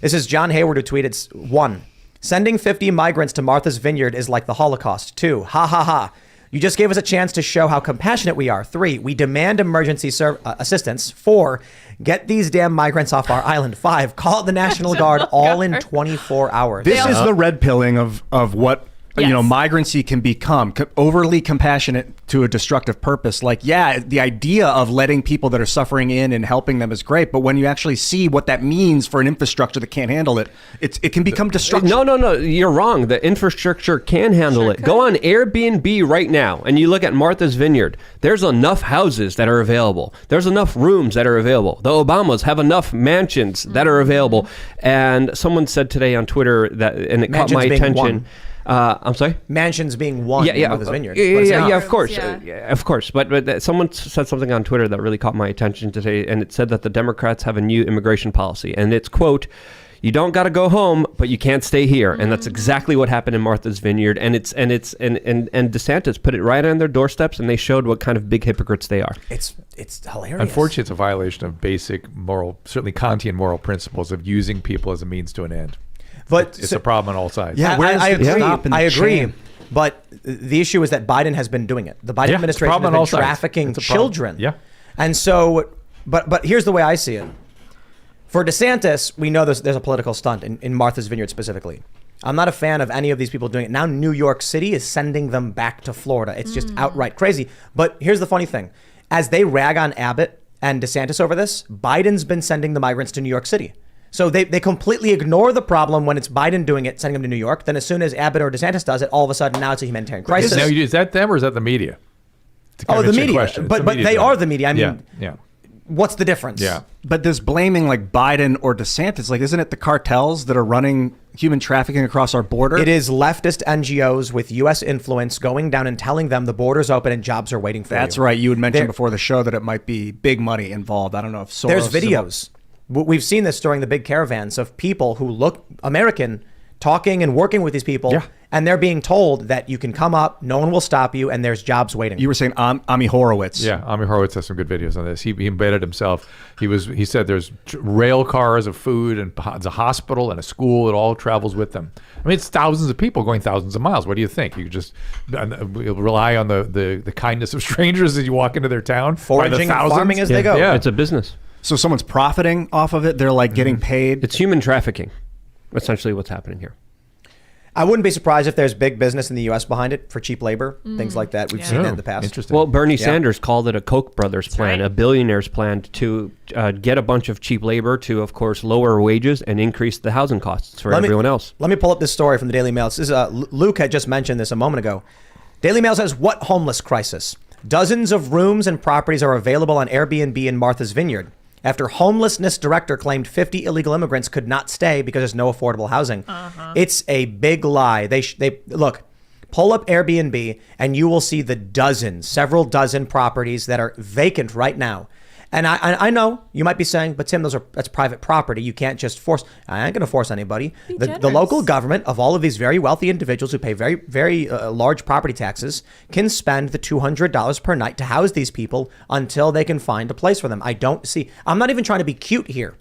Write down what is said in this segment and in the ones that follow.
This is John Hayward who tweeted, 1, sending 50 migrants to Martha's Vineyard is like the Holocaust. 2, ha ha ha. You just gave us a chance to show how compassionate we are. 3, we demand emergency assistance. 4, get these damn migrants off our island. 5, call the National Guard all in 24 hours. This is the red pilling of what migrancy can become, overly compassionate to a destructive purpose. Like, yeah, the idea of letting people that are suffering in and helping them is great, but when you actually see what that means for an infrastructure that can't handle it, it can become destructive. No, you're wrong. The infrastructure can handle it. Go on Airbnb right now and you look at Martha's Vineyard. There's enough houses that are available. There's enough rooms that are available. The Obamas have enough mansions that are available. And someone said today on Twitter that, and it caught my attention. I'm sorry? Mansions being one in Martha's Vineyard. Yeah, of course. Of course. But someone said something on Twitter that really caught my attention today, and it said that the Democrats have a new immigration policy. And it's, quote, you don't got to go home, but you can't stay here. And that's exactly what happened in Martha's Vineyard. And DeSantis put it right on their doorsteps, and they showed what kind of big hypocrites they are. It's hilarious. Unfortunately, it's a violation of basic moral, certainly Kantian moral principles of using people as a means to an end. But it's a problem on all sides. Yeah, I agree. But the issue is that Biden has been doing it. The Biden administration has been trafficking children. Yeah. And so, but here's the way I see it. For DeSantis, we know there's a political stunt in Martha's Vineyard specifically. I'm not a fan of any of these people doing it. Now New York City is sending them back to Florida. It's just outright crazy. But here's the funny thing. As they rag on Abbott and DeSantis over this, Biden's been sending the migrants to New York City. So they completely ignore the problem when it's Biden doing it, sending them to New York. Then as soon as Abbott or DeSantis does it, all of a sudden now it's a humanitarian crisis. Now, is that them or is that the media? The media. But they are the media. I mean, yeah. What's the difference? Yeah. But this blaming like Biden or DeSantis, like, isn't it the cartels that are running human trafficking across our border? It is leftist NGOs with U.S. influence going down and telling them the border's open and jobs are waiting for you. That's right. You had mentioned before the show that it might be big money involved. I don't know if Soros. There's videos. We've seen this during the big caravans of people who look American talking and working with these people. Yeah. And they're being told that you can come up, no one will stop you, and there's jobs waiting. You were saying Ami Horowitz. Yeah, Ami Horowitz has some good videos on this. He embedded himself. He said there's rail cars of food and there's a hospital and a school. It all travels with them. I mean, it's thousands of people going thousands of miles. What do you think? You just rely on the kindness of strangers as you walk into their town? Foraging and farming as they go. Yeah, it's a business. So someone's profiting off of it. They're like getting paid. It's human trafficking, essentially what's happening here. I wouldn't be surprised if there's big business in the U.S. behind it for cheap labor, things like that. We've seen that in the past. Interesting. Well, Bernie Sanders called it a Koch brothers plan, a billionaire's plan to get a bunch of cheap labor to, of course, lower wages and increase the housing costs for everyone else. Let me pull up this story from the Daily Mail. This is, Luke had just mentioned this a moment ago. Daily Mail says, what homeless crisis? Dozens of rooms and properties are available on Airbnb in Martha's Vineyard after homelessness director claimed 50 illegal immigrants could not stay because there's no affordable housing. It's a big lie. They look, pull up Airbnb and you will see several dozen properties that are vacant right now. And I know you might be saying, but Tim, that's private property. You can't just force. I ain't going to force anybody. The local government of all of these very wealthy individuals who pay very, very large property taxes can spend the $200 per night to house these people until they can find a place for them. I'm not even trying to be cute here.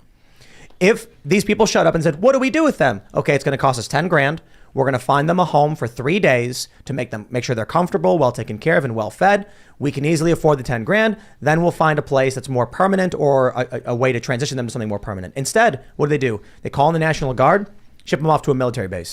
If these people showed up and said, what do we do with them? Okay, it's going to cost us 10 grand. We're going to find them a home for 3 days to make sure they're comfortable, well taken care of, and well fed. We can easily afford the 10 grand. Then we'll find a place that's more permanent or a way to transition them to something more permanent. Instead, what do? They call in the National Guard, ship them off to a military base.